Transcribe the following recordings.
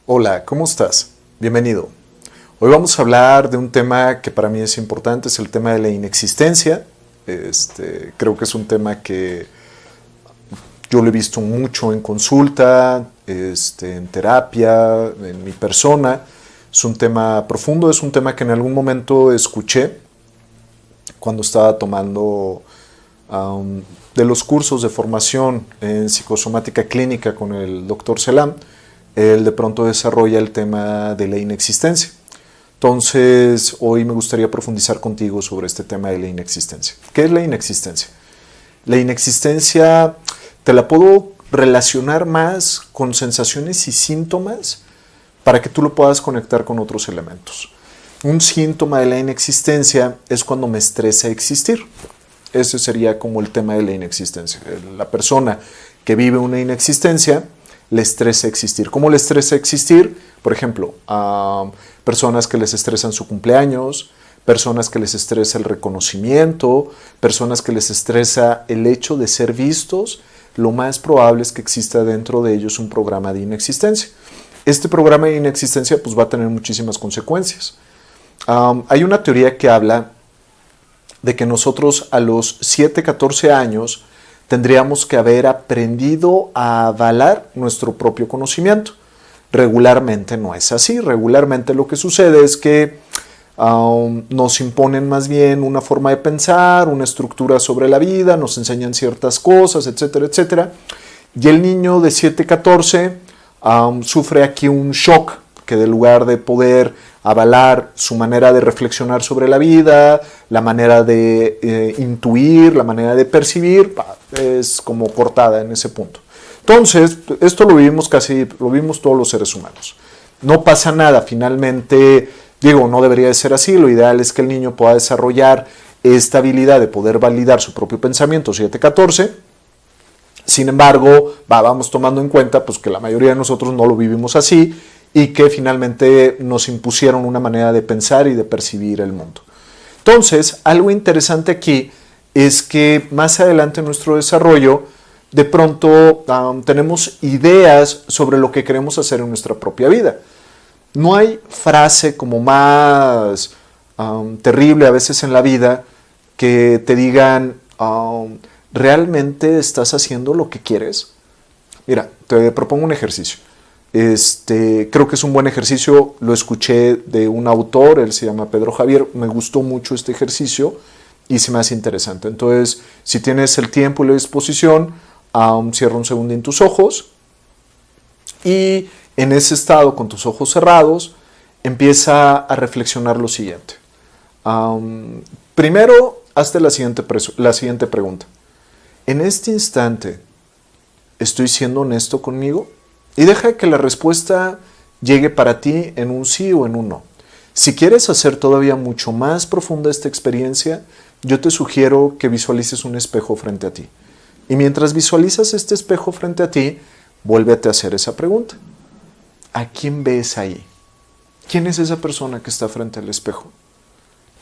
Hola, ¿cómo estás? Bienvenido. Hoy vamos a hablar de un tema que para mí es importante, es el tema de la inexistencia. Creo que es un tema que yo lo he visto mucho en consulta, en terapia, en mi persona. Es un tema profundo, es un tema que en algún momento escuché cuando estaba tomando de los cursos de formación en psicosomática clínica con el Dr. Selam. Él de pronto desarrolla el tema de la inexistencia. Entonces, hoy me gustaría profundizar contigo sobre este tema de la inexistencia. ¿Qué es la inexistencia? La inexistencia te la puedo relacionar más con sensaciones y síntomas para que tú lo puedas conectar con otros elementos. Un síntoma de la inexistencia es cuando me estresa existir. Ese sería como el tema de la inexistencia. La persona que vive una inexistencia le estresa existir. ¿Cómo le estresa existir? Por ejemplo, a personas que les estresan su cumpleaños, personas que les estresa el reconocimiento, personas que les estresa el hecho de ser vistos, lo más probable es que exista dentro de ellos un programa de inexistencia. Este programa de inexistencia pues, va a tener muchísimas consecuencias. Hay una teoría que habla de que nosotros a los 7, 14 años tendríamos que haber aprendido a avalar nuestro propio conocimiento. Regularmente no es así. Regularmente lo que sucede es que nos imponen más bien una forma de pensar, una estructura sobre la vida, nos enseñan ciertas cosas, etcétera, etcétera. Y el niño de 7, 14 sufre aquí un shock que en lugar de poder avalar su manera de reflexionar sobre la vida, la manera de intuir, la manera de percibir, es como cortada en ese punto. Entonces, esto lo vivimos todos los seres humanos. No pasa nada, finalmente, no debería de ser así, lo ideal es que el niño pueda desarrollar esta habilidad de poder validar su propio pensamiento 7-14. Sin embargo, vamos tomando en cuenta pues, que la mayoría de nosotros no lo vivimos así, y que finalmente nos impusieron una manera de pensar y de percibir el mundo. Entonces, algo interesante aquí es que más adelante en nuestro desarrollo, de pronto tenemos ideas sobre lo que queremos hacer en nuestra propia vida. No hay frase como más terrible a veces en la vida que te digan, ¿realmente estás haciendo lo que quieres? Mira, te propongo un ejercicio. Creo que es un buen ejercicio, lo escuché de un autor, él se llama Pedro Javier, me gustó mucho este ejercicio y se me hace interesante. Entonces, si tienes el tiempo y la disposición, cierra un segundo en tus ojos y en ese estado, con tus ojos cerrados, empieza a reflexionar lo siguiente. Primero, hazte la siguiente pregunta. ¿En este instante estoy siendo honesto conmigo? Y deja que la respuesta llegue para ti en un sí o en un no. Si quieres hacer todavía mucho más profunda esta experiencia, yo te sugiero que visualices un espejo frente a ti. Y mientras visualizas este espejo frente a ti, vuélvete a hacer esa pregunta. ¿A quién ves ahí? ¿Quién es esa persona que está frente al espejo?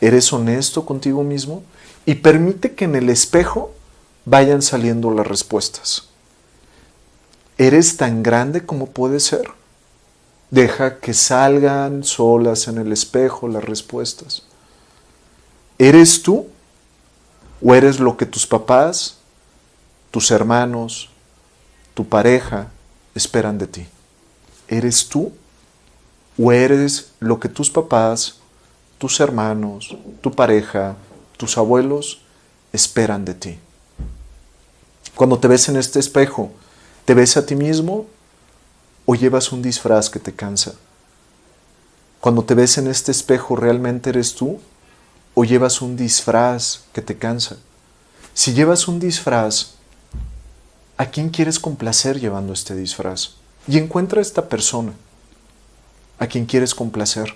¿Eres honesto contigo mismo? Y permite que en el espejo vayan saliendo las respuestas. ¿Eres tan grande como puedes ser? Deja que salgan solas en el espejo las respuestas. ¿Eres tú? ¿O eres lo que tus papás, tus hermanos, tu pareja esperan de ti? ¿Eres tú? ¿O eres lo que tus papás, tus hermanos, tu pareja, tus abuelos esperan de ti? Cuando te ves en este espejo, ¿te ves a ti mismo o llevas un disfraz que te cansa? Cuando te ves en este espejo, ¿realmente eres tú o llevas un disfraz que te cansa? Si llevas un disfraz, ¿a quién quieres complacer llevando este disfraz? Y encuentra a esta persona a quien quieres complacer.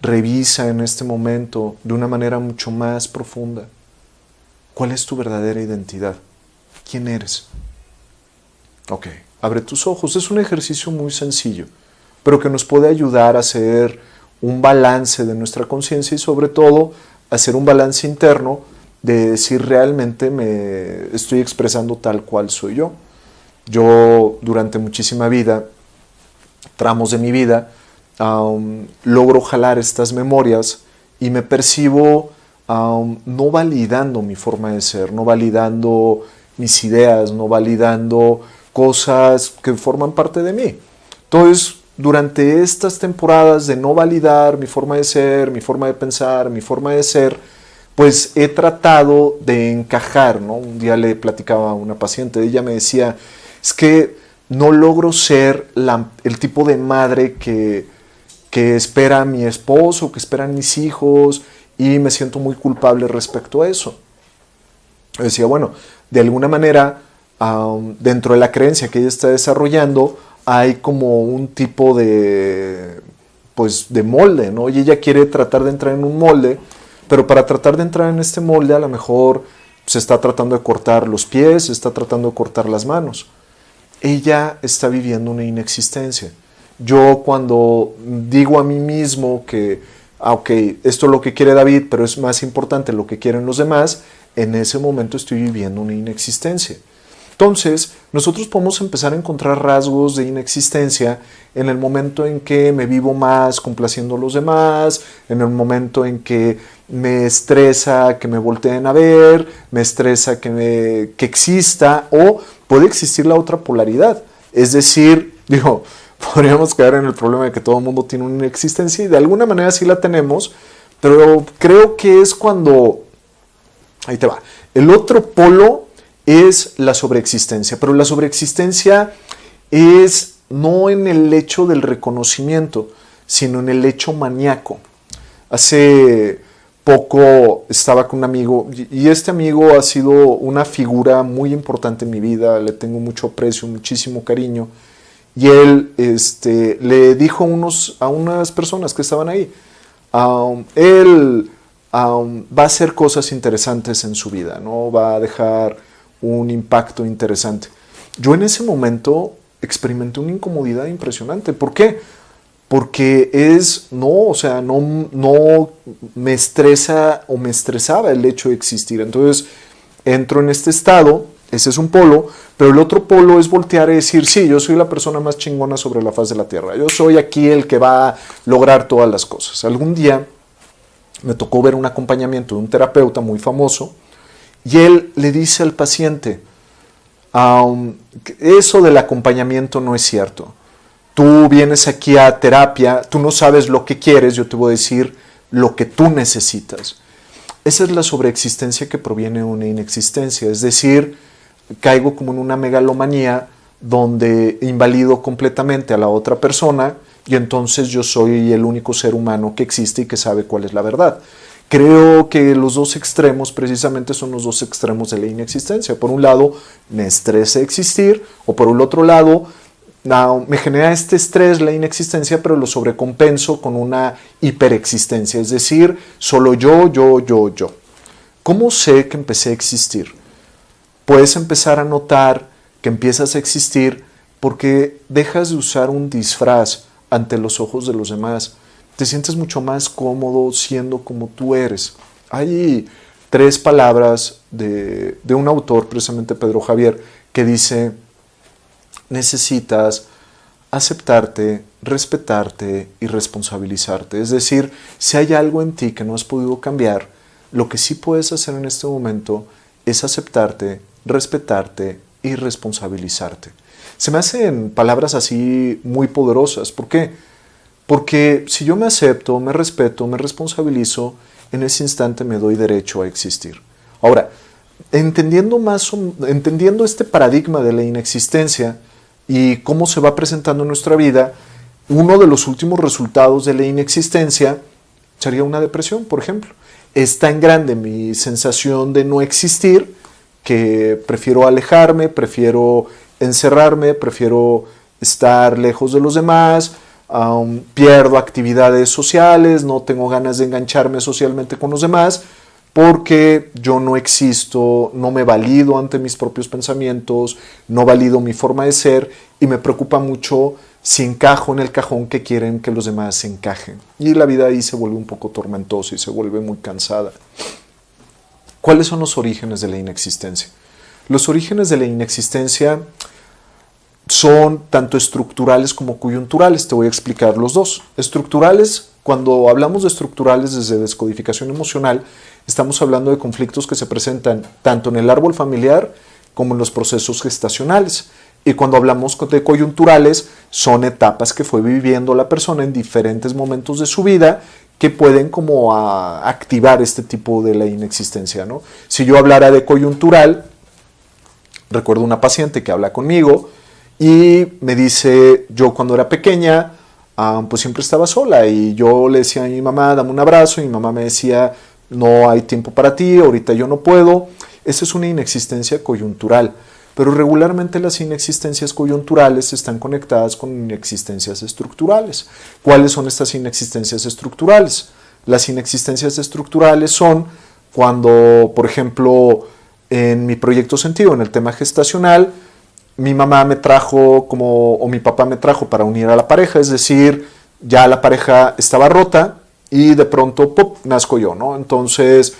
Revisa en este momento de una manera mucho más profunda cuál es tu verdadera identidad. ¿Quién eres? Ok, abre tus ojos. Es un ejercicio muy sencillo, pero que nos puede ayudar a hacer un balance de nuestra conciencia y sobre todo hacer un balance interno de si realmente me estoy expresando tal cual soy yo. Yo durante muchísima vida tramos de mi vida, logro jalar estas memorias y me percibo no validando mi forma de ser, no validando mis ideas, no validando cosas que forman parte de mí. Entonces, durante estas temporadas de no validar mi forma de ser, mi forma de pensar, mi forma de ser, pues he tratado de encajar, ¿no? Un día le platicaba a una paciente, ella me decía, es que no logro ser el tipo de madre que espera mi esposo, que esperan mis hijos, y me siento muy culpable respecto a eso. Yo decía, bueno, de alguna manera, dentro de la creencia que ella está desarrollando, hay como un tipo de, pues, de molde, ¿no? Y ella quiere tratar de entrar en un molde, pero para tratar de entrar en este molde a lo mejor se está tratando de cortar los pies, se está tratando de cortar las manos. Ella está viviendo una inexistencia. Yo cuando digo a mí mismo que, ok, esto es lo que quiere David, pero es más importante lo que quieren los demás, en ese momento estoy viviendo una inexistencia. Entonces, nosotros podemos empezar a encontrar rasgos de inexistencia en el momento en que me vivo más complaciendo a los demás, en el momento en que me estresa que me volteen a ver, me estresa que exista, o puede existir la otra polaridad. Es decir, podríamos caer en el problema de que todo el mundo tiene una inexistencia y de alguna manera sí la tenemos, pero creo que es cuando, ahí te va, el otro polo es la sobreexistencia, pero la sobreexistencia es no en el hecho del reconocimiento, sino en el hecho maníaco. Hace poco estaba con un amigo y este amigo ha sido una figura muy importante en mi vida, le tengo mucho aprecio, muchísimo cariño, y él le dijo a unas personas que estaban ahí, él va a hacer cosas interesantes en su vida, ¿no? Va a dejar un impacto interesante. Yo en ese momento experimenté una incomodidad impresionante. ¿Por qué? Porque no me estresa o me estresaba el hecho de existir. Entonces entro en este estado, ese es un polo, pero el otro polo es voltear y decir, sí, yo soy la persona más chingona sobre la faz de la tierra. Yo soy aquí el que va a lograr todas las cosas. Algún día me tocó ver un acompañamiento de un terapeuta muy famoso, y él le dice al paciente, eso del acompañamiento no es cierto. Tú vienes aquí a terapia, tú no sabes lo que quieres, yo te voy a decir lo que tú necesitas. Esa es la sobreexistencia que proviene de una inexistencia, es decir, caigo como en una megalomanía donde invalido completamente a la otra persona y entonces yo soy el único ser humano que existe y que sabe cuál es la verdad. Creo que los dos extremos precisamente son los dos extremos de la inexistencia. Por un lado, me estresa existir, o por el otro lado, me genera este estrés, la inexistencia, pero lo sobrecompenso con una hiperexistencia, es decir, solo yo. ¿Cómo sé que empecé a existir? Puedes empezar a notar que empiezas a existir porque dejas de usar un disfraz ante los ojos de los demás. Te sientes mucho más cómodo siendo como tú eres. Hay 3 palabras de un autor, precisamente Pedro Javier, que dice, necesitas aceptarte, respetarte y responsabilizarte. Es decir, si hay algo en ti que no has podido cambiar, lo que sí puedes hacer en este momento es aceptarte, respetarte y responsabilizarte. Se me hacen palabras así muy poderosas. ¿Por qué? Porque si yo me acepto, me respeto, me responsabilizo, en ese instante me doy derecho a existir. Ahora, entendiendo este paradigma de la inexistencia y cómo se va presentando en nuestra vida, uno de los últimos resultados de la inexistencia sería una depresión, por ejemplo. Es tan grande mi sensación de no existir que prefiero alejarme, prefiero encerrarme, prefiero estar lejos de los demás, pierdo actividades sociales, no tengo ganas de engancharme socialmente con los demás porque yo no existo, no me valido ante mis propios pensamientos, no valido mi forma de ser y me preocupa mucho si encajo en el cajón que quieren que los demás encajen. Y la vida ahí se vuelve un poco tormentosa y se vuelve muy cansada. ¿Cuáles son los orígenes de la inexistencia? Los orígenes de la inexistencia son tanto estructurales como coyunturales. Te voy a explicar los dos. Estructurales, cuando hablamos de estructurales desde descodificación emocional, estamos hablando de conflictos que se presentan tanto en el árbol familiar como en los procesos gestacionales. Y cuando hablamos de coyunturales, son etapas que fue viviendo la persona en diferentes momentos de su vida que pueden como activar este tipo de la inexistencia, ¿no? Si yo hablara de coyuntural, recuerdo una paciente que habla conmigo y me dice, yo cuando era pequeña, pues siempre estaba sola y yo le decía a mi mamá, dame un abrazo, y mi mamá me decía, no hay tiempo para ti, ahorita yo no puedo. Esa es una inexistencia coyuntural, pero regularmente las inexistencias coyunturales están conectadas con inexistencias estructurales. ¿Cuáles son estas inexistencias estructurales? Las inexistencias estructurales son cuando, por ejemplo, en mi proyecto sentido, en el tema gestacional, mi mamá me trajo o mi papá me trajo para unir a la pareja, es decir, ya la pareja estaba rota y de pronto ¡pum!, nazco yo, ¿no? Entonces,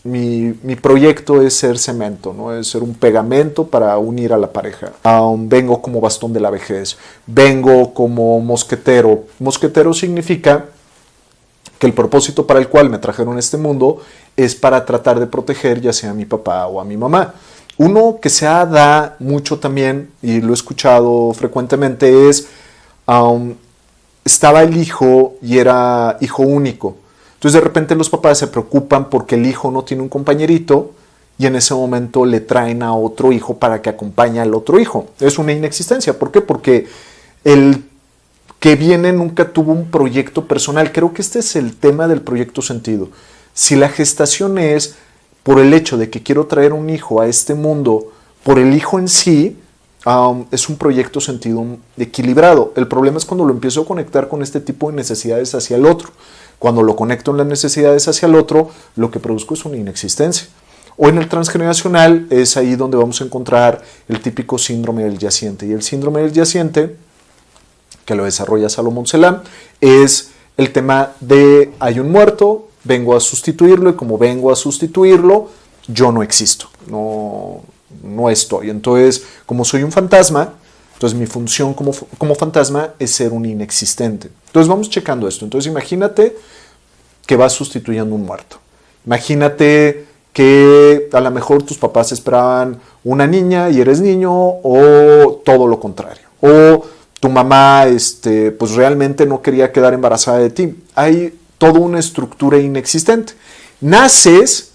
mi proyecto es ser cemento, ¿no? Es ser un pegamento para unir a la pareja. Vengo como bastón de la vejez, vengo como mosquetero. Mosquetero significa que el propósito para el cual me trajeron a este mundo es para tratar de proteger ya sea a mi papá o a mi mamá. Uno que se da mucho también, y lo he escuchado frecuentemente, es estaba el hijo y era hijo único. Entonces de repente los papás se preocupan porque el hijo no tiene un compañerito y en ese momento le traen a otro hijo para que acompañe al otro hijo. Es una inexistencia. ¿Por qué? Porque el que viene nunca tuvo un proyecto personal. Creo que este es el tema del proyecto sentido. Si la gestación es por el hecho de que quiero traer un hijo a este mundo, por el hijo en sí, es un proyecto sentido equilibrado. El problema es cuando lo empiezo a conectar con este tipo de necesidades hacia el otro. Cuando lo conecto en las necesidades hacia el otro, lo que produzco es una inexistencia. O en el transgeneracional es ahí donde vamos a encontrar el típico síndrome del yaciente. Y el síndrome del yaciente, que lo desarrolla Salomón Selam, es el tema de hay un muerto, vengo a sustituirlo, y como vengo a sustituirlo, yo no existo, no estoy. Entonces, como soy un fantasma, entonces mi función como fantasma es ser un inexistente. Entonces vamos checando esto. Entonces imagínate que vas sustituyendo un muerto. Imagínate que a lo mejor tus papás esperaban una niña y eres niño, o todo lo contrario. O tu mamá pues realmente no quería quedar embarazada de ti. Hay toda una estructura inexistente. Naces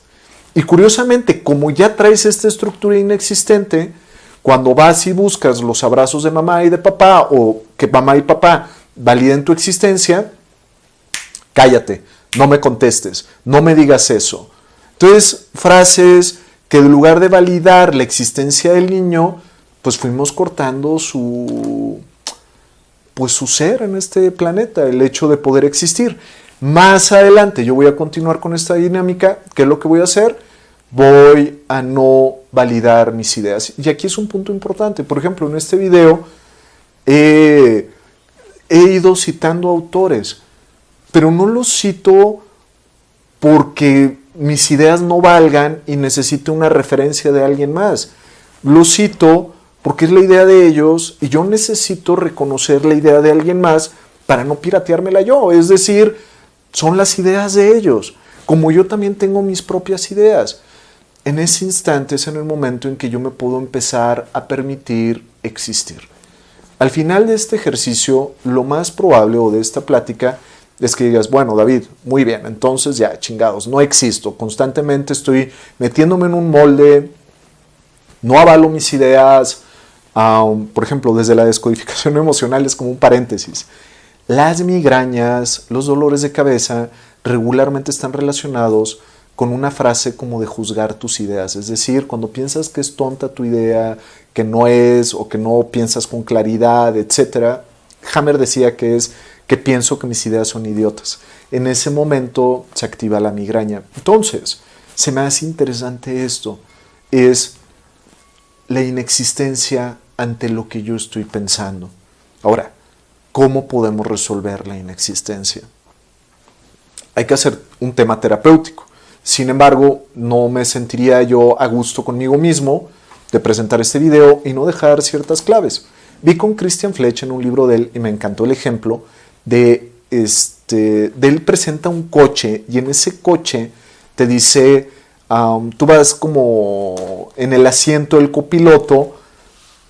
y curiosamente, como ya traes esta estructura inexistente, cuando vas y buscas los abrazos de mamá y de papá, o que mamá y papá validen tu existencia, cállate, no me contestes, no me digas eso. Entonces, frases que en lugar de validar la existencia del niño, pues fuimos cortando su ser en este planeta, el hecho de poder existir. Más adelante yo voy a continuar con esta dinámica. ¿Qué es lo que voy a hacer? Voy a no validar mis ideas. Y aquí es un punto importante. Por ejemplo, en este video he ido citando autores, pero no los cito porque mis ideas no valgan y necesito una referencia de alguien más. Los cito porque es la idea de ellos y yo necesito reconocer la idea de alguien más para no pirateármela yo. Es decir, son las ideas de ellos, como yo también tengo mis propias ideas. En ese instante es en el momento en que yo me puedo empezar a permitir existir. Al final de este ejercicio, lo más probable, o de esta plática, es que digas, bueno, David, muy bien, entonces ya, chingados, no existo, constantemente estoy metiéndome en un molde, no avalo mis ideas. Por ejemplo, desde la descodificación emocional es como un paréntesis. Las migrañas, los dolores de cabeza regularmente están relacionados con una frase como de juzgar tus ideas. Es decir, cuando piensas que es tonta tu idea, que no es, o que no piensas con claridad, etc. Hammer decía que es que pienso que mis ideas son idiotas. En ese momento se activa la migraña. Entonces, se me hace interesante esto. Es la inexistencia ante lo que yo estoy pensando. Ahora, ¿cómo podemos resolver la inexistencia? Hay que hacer un tema terapéutico. Sin embargo, no me sentiría yo a gusto conmigo mismo de presentar este video y no dejar ciertas claves. Vi con Christian Fletch en un libro de él y me encantó el ejemplo de él presenta un coche y en ese coche te dice, tú vas como en el asiento del copiloto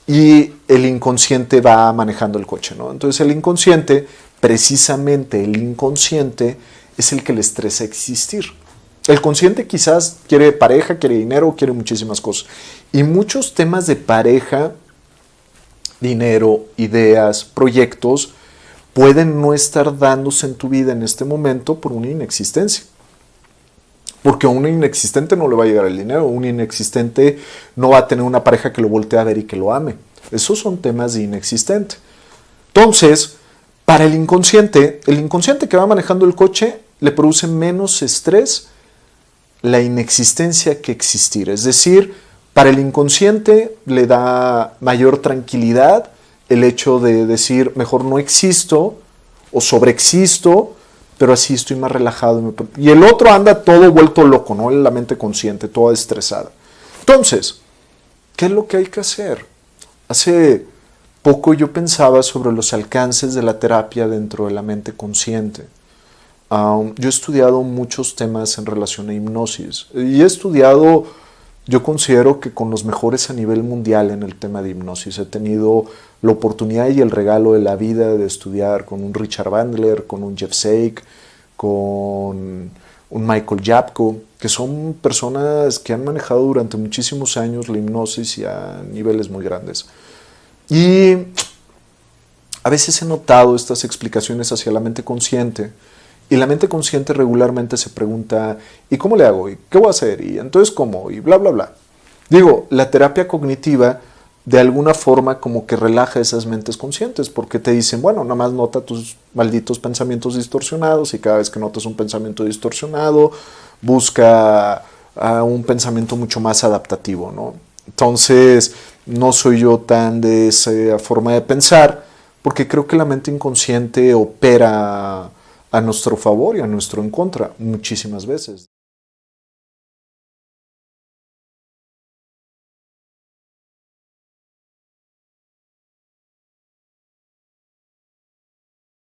y el inconsciente va manejando el coche, ¿no? Entonces el inconsciente, precisamente el inconsciente, es el que le estresa existir. El consciente quizás quiere pareja, quiere dinero, quiere muchísimas cosas. Y muchos temas de pareja, dinero, ideas, proyectos, pueden no estar dándose en tu vida en este momento por una inexistencia. Porque a un inexistente no le va a llegar el dinero, un inexistente no va a tener una pareja que lo voltee a ver y que lo ame. Esos son temas de inexistente. Entonces, para el inconsciente que va manejando el coche le produce menos estrés la inexistencia que existir. Es decir, para el inconsciente le da mayor tranquilidad el hecho de decir, mejor no existo o sobreexisto, pero así estoy más relajado. Y el otro anda todo vuelto loco, ¿no? La mente consciente, toda estresada. Entonces, ¿qué es lo que hay que hacer? Hace poco yo pensaba sobre los alcances de la terapia dentro de la mente consciente. Yo he estudiado muchos temas en relación a hipnosis y he estudiado, yo considero que con los mejores a nivel mundial en el tema de hipnosis. He tenido la oportunidad y el regalo de la vida de estudiar con un Richard Bandler, con un Jeff Sake, con un Michael Yapko, que son personas que han manejado durante muchísimos años la hipnosis y a niveles muy grandes. Y a veces he notado estas explicaciones hacia la mente consciente. Y la mente consciente regularmente se pregunta, ¿y cómo le hago? ¿Y qué voy a hacer? ¿Y entonces cómo? Y bla, bla, bla. Digo, la terapia cognitiva de alguna forma como que relaja esas mentes conscientes, porque te dicen, bueno, nada más nota tus malditos pensamientos distorsionados y cada vez que notas un pensamiento distorsionado, busca un pensamiento mucho más adaptativo, ¿no? Entonces, no soy yo tan de esa forma de pensar, porque creo que la mente inconsciente opera a nuestro favor y a nuestro en contra muchísimas veces.